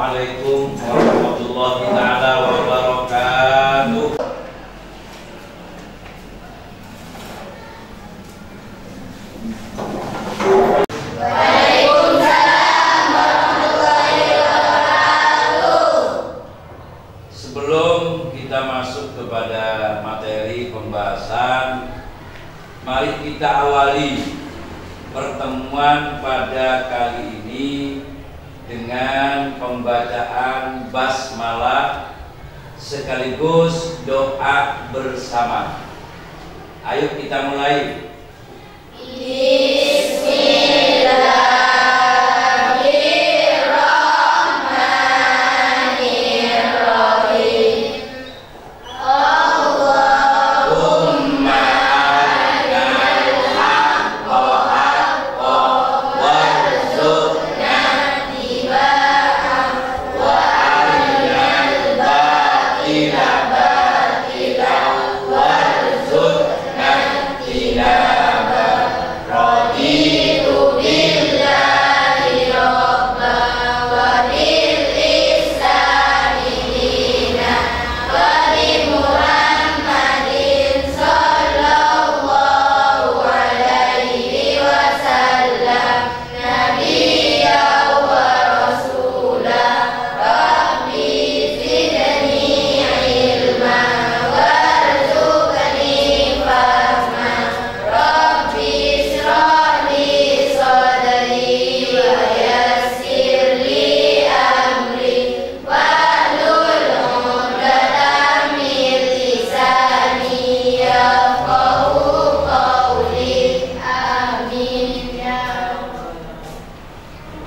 Assalamualaikum warahmatullahi taala wabarakatuh. Waalaikumsalam warahmatullahi wabarakatuh. Sebelum kita masuk kepada materi pembahasan, mari kita awali pertemuan pada kali ini dengan pembacaan basmalah sekaligus doa bersama. Ayo kita mulai.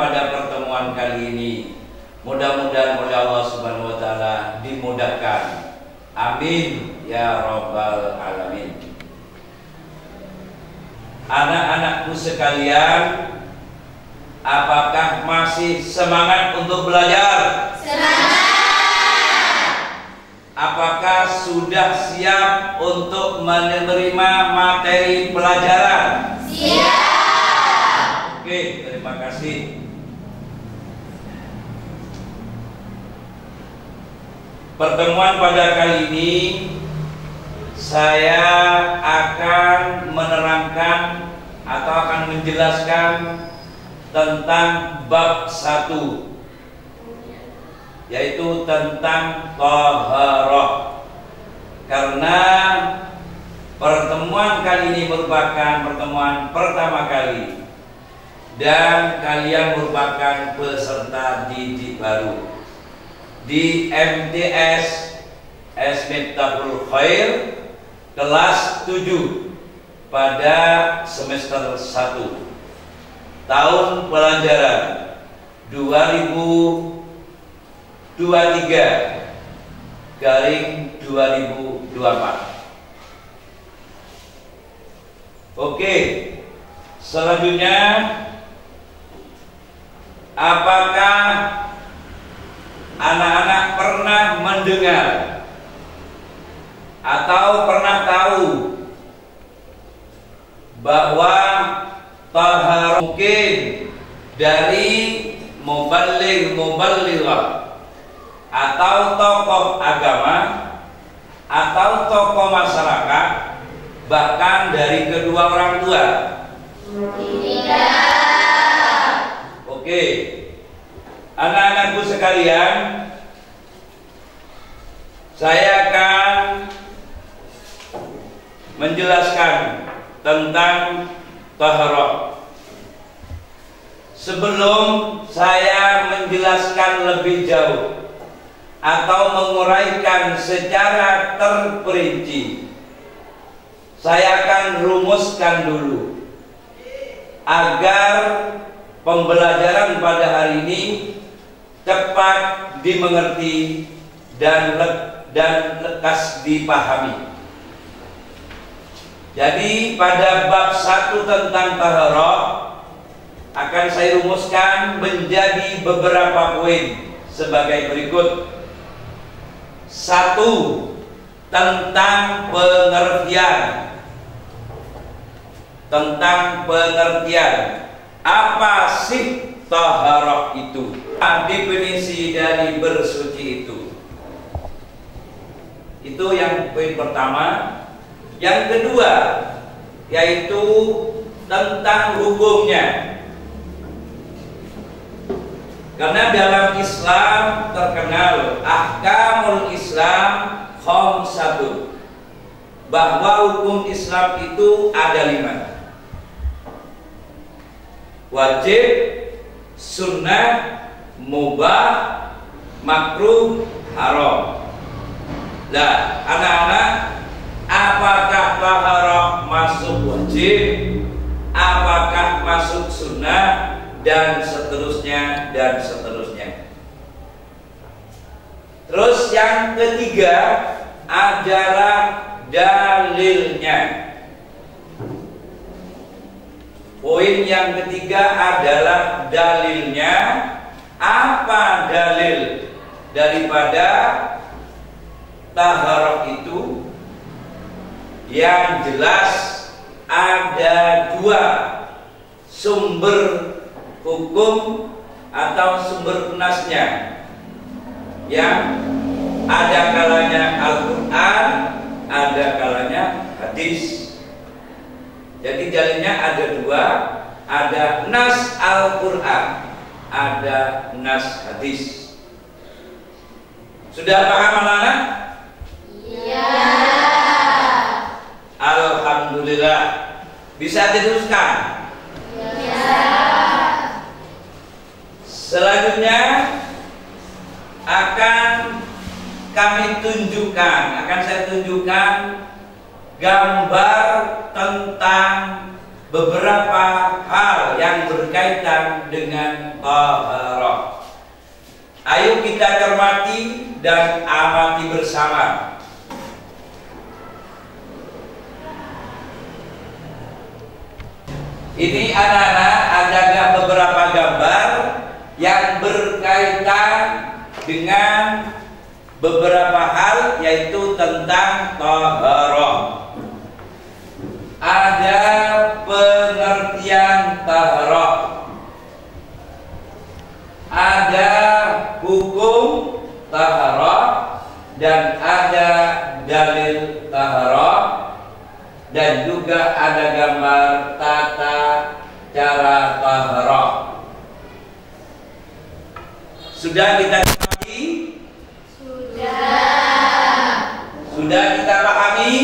Pada pertemuan kali ini, mudah-mudahan oleh Allah Subhanahu wa taala dimudahkan. Amin ya rabbal alamin. Anak-anakku sekalian, apakah masih semangat untuk belajar? Semangat. Apakah sudah siap untuk menerima materi pelajaran? Siap. Oke, terima kasih. Pertemuan pada kali ini saya akan menerangkan atau akan menjelaskan tentang bab 1, yaitu tentang thaharah. Karena pertemuan kali ini merupakan pertemuan pertama kali dan kalian merupakan peserta didik baru di MTS Miftahul Khair kelas 7 pada semester 1 tahun pelajaran 2023/2024. Oke, selanjutnya, apakah anak-anak pernah mendengar atau pernah tahu bahwa taharah mungkin dari muballighah atau tokoh agama atau tokoh masyarakat, bahkan dari kedua orang tua? Tidak. Oke, anak-anakku sekalian, saya akan menjelaskan tentang taharah. Sebelum saya menjelaskan lebih jauh atau menguraikan secara terperinci, saya akan rumuskan dulu agar pembelajaran pada hari ini cepat dimengerti dan lekas dipahami. Jadi pada bab 1 tentang taharah akan saya rumuskan menjadi beberapa poin sebagai berikut. 1. Tentang pengertian. Apa sih taharah itu. Definisi dari bersuci itu yang poin pertama. Yang kedua yaitu tentang hukumnya. Karena dalam Islam terkenal ahkamul Islam khamsatun, bahwa hukum Islam itu ada 5: wajib, sunnah, mubah, makruh, haram. Nah, anak-anak, apakah taharah masuk wajib? Apakah masuk sunnah? Dan seterusnya dan seterusnya. Terus yang ketiga adalah dalilnya. Poin yang ketiga adalah dalilnya. Apa dalil daripada taharah itu? Yang jelas ada 2 sumber hukum atau sumber nasnya, yang ada kalanya Al-Quran, ada kalanya hadis. Jadi dalilnya ada 2, ada nas Al-Quran, ada nas hadis. Sudah paham anak-anak? Iya. Alhamdulillah. Bisa diteruskan? Iya. Selanjutnya akan saya tunjukkan gambar tentang beberapa hal yang berkaitan dengan taharah. Ayo kita cermati dan amati bersama. Ini anak-anak, ada beberapa gambar yang berkaitan dengan beberapa hal, yaitu tentang taharah. Ada pengertian taharah, ada hukum taharah, dan ada dalil taharah, dan juga ada gambar tata cara taharah. Sudah kita pahami? Sudah kita pahami?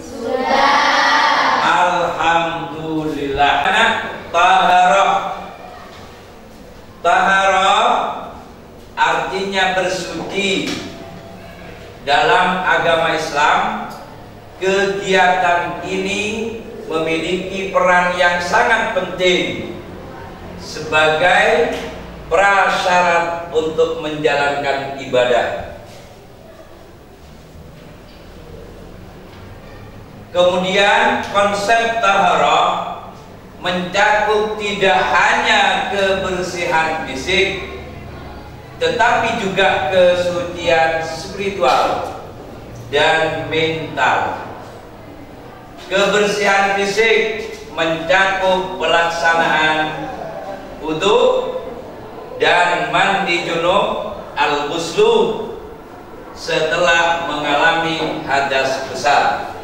Sudah. Alhamdulillah. Taharah. Taharah artinya bersuci. Dalam agama Islam, kegiatan ini memiliki peran yang sangat penting sebagai prasyarat untuk menjalankan ibadah. Kemudian konsep taharah mencakup tidak hanya kebersihan fisik, tetapi juga kesucian spiritual dan mental. Kebersihan fisik mencakup pelaksanaan wudu dan mandi junub al-ghuslu setelah mengalami hadas besar.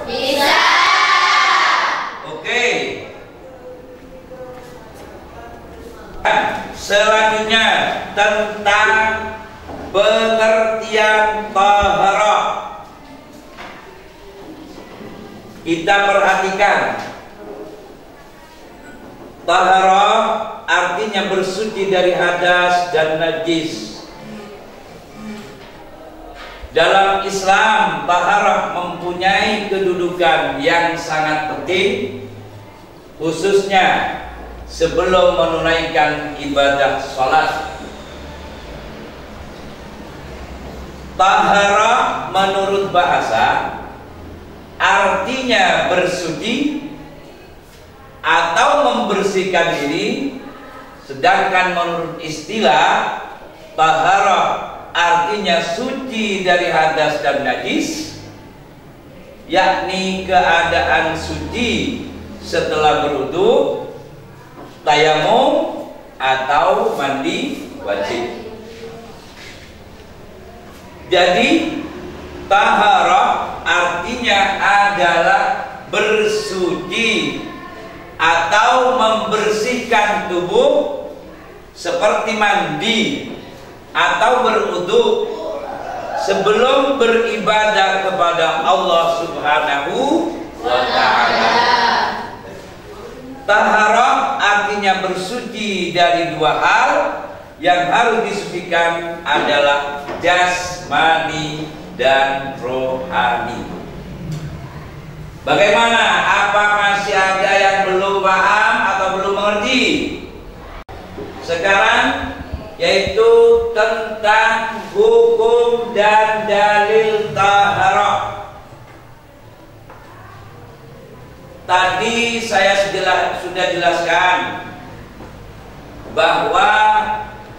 Bisa. Oke. Selanjutnya tentang pengertian taharah. Kita perhatikan, taharah artinya bersuci dari hadas dan najis. Dalam Islam, taharah mempunyai kedudukan yang sangat penting, khususnya sebelum menunaikan ibadah sholat. Taharah menurut bahasa artinya bersuci atau membersihkan diri, sedangkan menurut istilah taharah artinya suci dari hadas dan najis, yakni keadaan suci setelah berwudu tayamum atau mandi wajib. Jadi taharah artinya adalah bersuci atau membersihkan tubuh seperti mandi atau berwudu sebelum beribadah kepada Allah Subhanahu wa ta'ala. Taharah artinya bersuci dari dua hal. Yang harus disucikan adalah jasmani dan rohani. Bagaimana? Apa masih ada yang belum paham atau belum mengerti? Sekarang yaitu tentang hukum dan dalil taharah. Tadi saya sudah jelaskan bahwa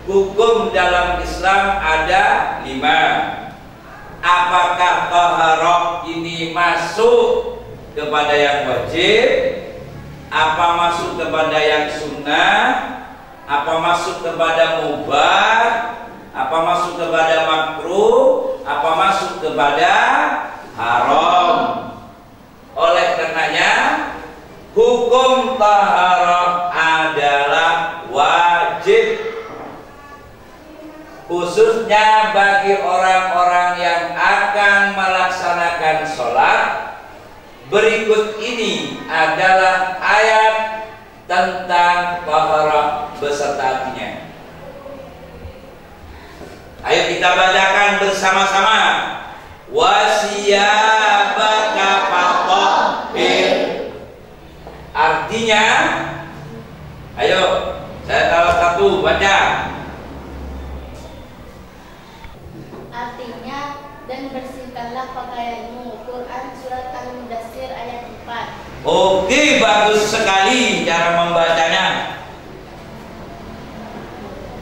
hukum dalam Islam ada 5. Apakah taharah ini masuk kepada yang wajib? Apa masuk kepada yang sunnah? Apa masuk kepada mubah? Apa masuk kepada makruh? Apa masuk kepada haram? Oleh karenanya hukum taharah adalah wajib, khususnya bagi orang-orang yang akan melaksanakan sholat. Berikut ini adalah ayat tentang taharah beserta artinya. Ayo kita bacakan bersama-sama. Wasiyabaka fatahhir. Artinya, ayo saya salah satu baca. Artinya, dan bersihkanlah pakaianmu. Quran surat Al-Mudaththir ayat 4. Oke, bagus sekali cara membacanya.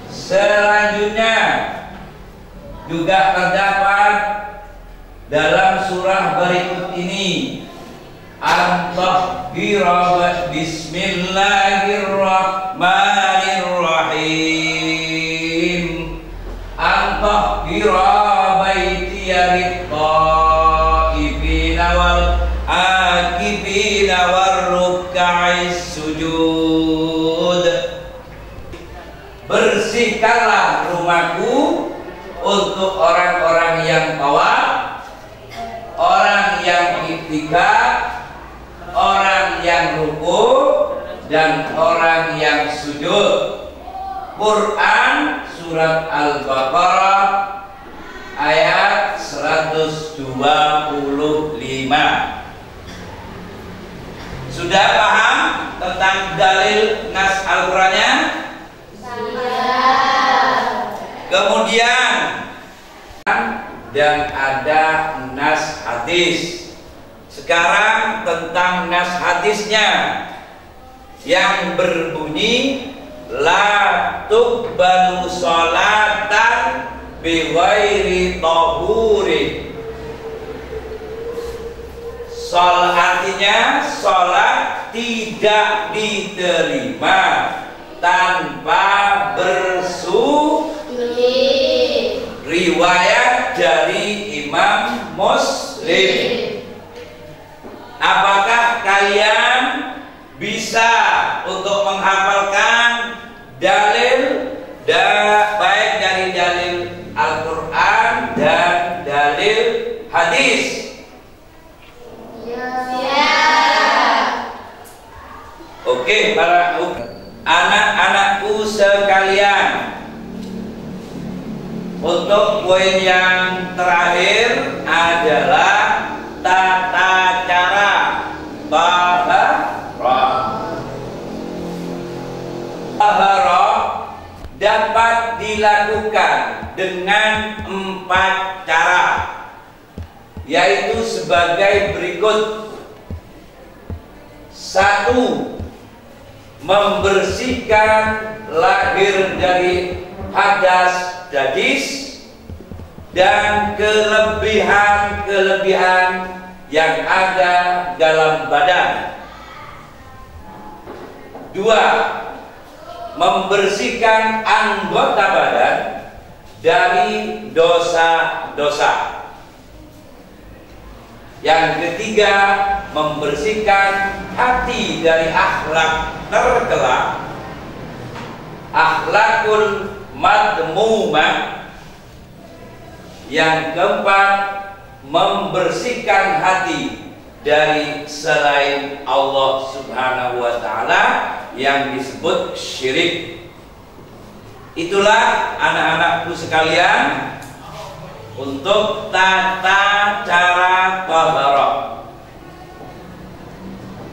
Selanjutnya juga terdapat dalam surah berikut ini. At-Tahhira bismillahirrahmanirrahim. At-Tahhira baitiya lit-taifina wal akifina warruk'is sujud. Bersihkanlah rumahku untuk orang-orang yang tawaf, orang yang iktikaf, orang yang ruku, dan orang yang sujud. Quran surat Al-Baqarah ayat 125. Sudah paham tentang dalil nas Al-Qurannya? Kemudian dan ada nas hadis. Sekarang tentang nas hadisnya yang berbunyi la tuqbalu sholatan bighairi tahuri. Artinya sholat tidak diterima tanpa bersuci. Riwayat dari Imam Muslim. Apakah kalian bisa untuk menghafalkan dalil baik dari dalil Al-Quran dan dalil hadis? Oke, para anak-anakku sekalian, untuk poin yang terakhir adalah tata cara taharah dapat dilakukan dengan 4 cara, yaitu sebagai berikut. 1. Membersihkan lahir dari hadas najis dan kelebihan-kelebihan yang ada dalam badan. 2. membersihkan anggota badan dari dosa-dosa. Yang ketiga, membersihkan hati dari akhlak tercela, akhlakul madmumah. Yang keempat, membersihkan hati dari selain Allah Subhanahu wa ta'ala yang disebut syirik. Itulah anak-anakku sekalian untuk tata cara taharah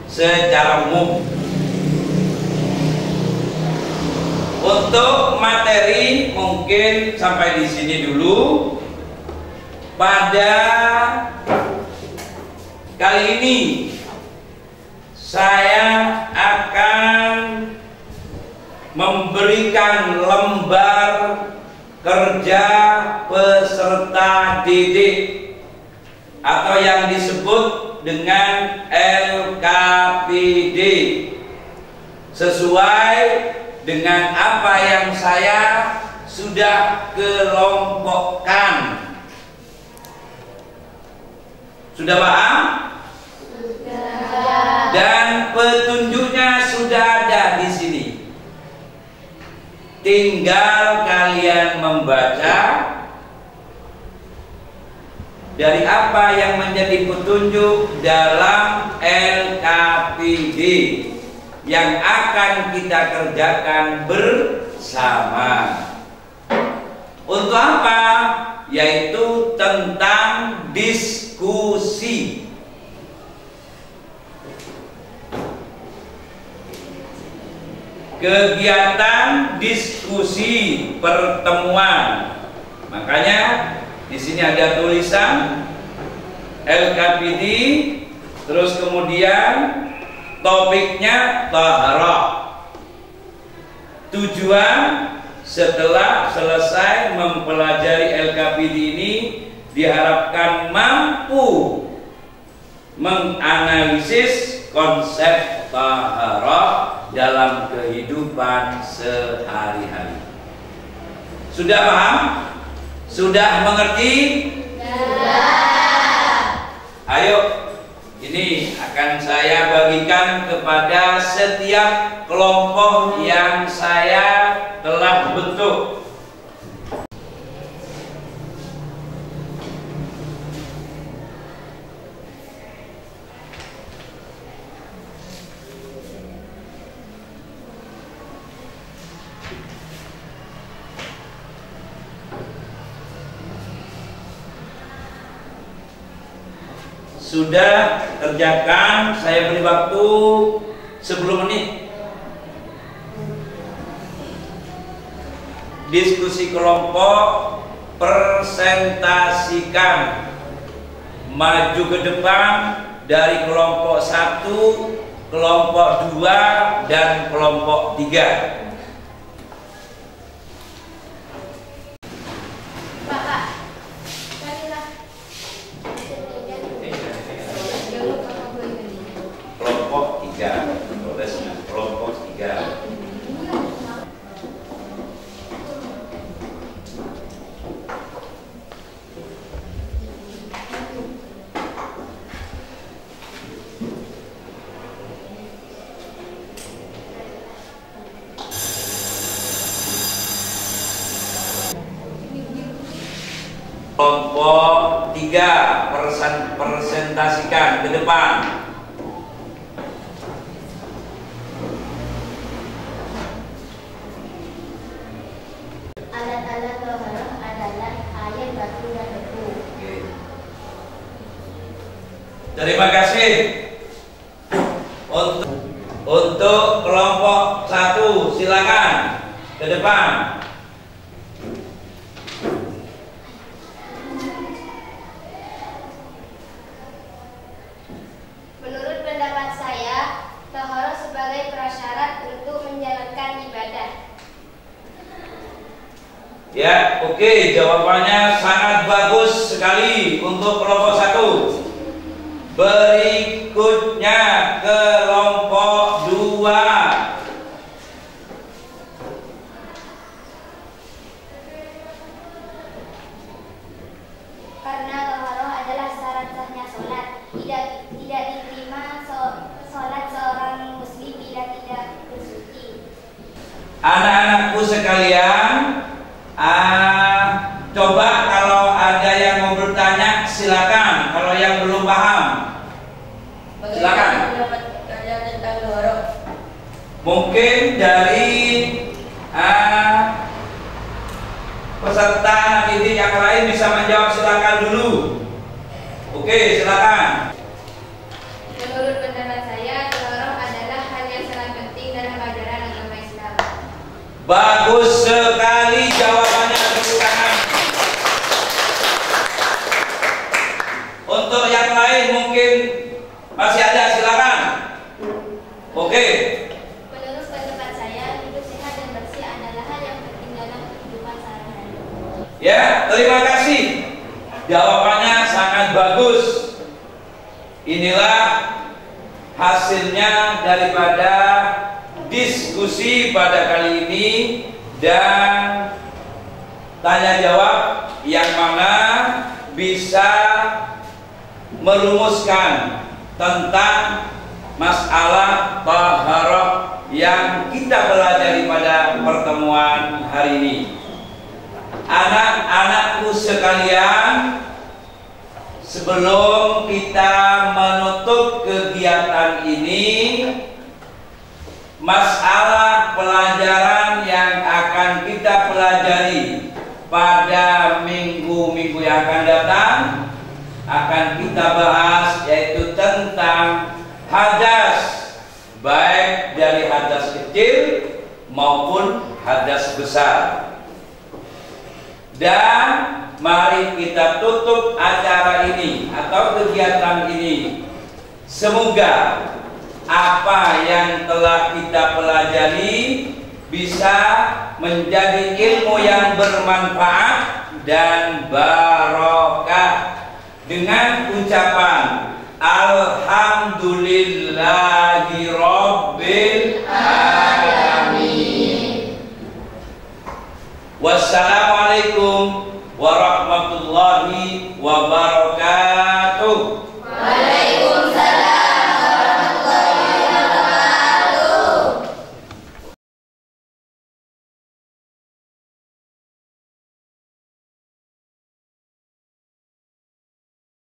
secara umum. Untuk materi mungkin sampai di sini dulu. Pada kali ini saya akan memberikan lembar kerja peserta didik atau yang disebut dengan LKPD sesuai dengan apa yang saya sudah kelompokkan. Sudah paham? Sudah. Dan petunjuknya sudah ada di sini. Tinggal kalian membaca dari apa yang menjadi petunjuk dalam LKPD yang akan kita kerjakan bersama. Untuk apa? Yaitu tentang diskusi. Kegiatan diskusi pertemuan. Makanya di sini ada tulisan LKPD, terus kemudian topiknya taharah. Tujuan setelah selesai mempelajari LKPD ini diharapkan mampu menganalisis konsep taharah dalam kehidupan sehari-hari. Sudah paham? Sudah mengerti? Sudah. Ayo, ini akan saya bagikan kepada setiap kelompok yang saya telah bentuk. Sudah kerjakan, saya beri waktu 10 menit. Diskusi kelompok, presentasikan, maju ke depan dari kelompok 1, kelompok 2, dan kelompok 3. Kelompok 3 presentasikan ke depan. Alat-alat taharah adalah air, batu, dan debu. Terima kasih. Untuk kelompok 1 silakan ke depan. Ya, oke, jawabannya sangat bagus sekali untuk kelompok 1. Berikutnya kelompok 2. tidak diterima sholat seorang muslim bila tidak bersuci. Anak-anakku sekalian, coba kalau ada yang mau bertanya silakan. Kalau yang belum paham, silakan. Mungkin dari peserta didik yang lain bisa menjawab, silakan dulu. Oke, silakan. Menurut pendapat saya, dorong adalah hal yang sangat penting dalam ajaran agama Islam. Bagus sekali jawabannya, tepuk tangan. Untuk yang lain mungkin masih ada, silakan. Oke. Menurut pendapat saya, hidup sehat dan bersih adalah hal yang penting dalam kehidupan sehari-hari. Ya, terima kasih. Jawabannya sangat bagus. Inilah hasilnya daripada diskusi pada kali ini dan tanya jawab yang mana bisa merumuskan tentang masalah taharah yang kita pelajari pada pertemuan hari ini. Anak-anakku sekalian, sebelum kita menutup kegiatan ini, masalah pelajaran yang akan kita pelajari pada minggu-minggu yang akan datang akan kita bahas, yaitu tentang hadas, baik dari hadas kecil maupun hadas besar. Dan mari kita tutup acara ini atau kegiatan ini. Semoga apa yang telah kita pelajari bisa menjadi ilmu yang bermanfaat dan barokah. Dengan ucapan Alhamdulillahi Rabbil Alamin. Wassalamualaikum warahmatullahi wabarakatuh.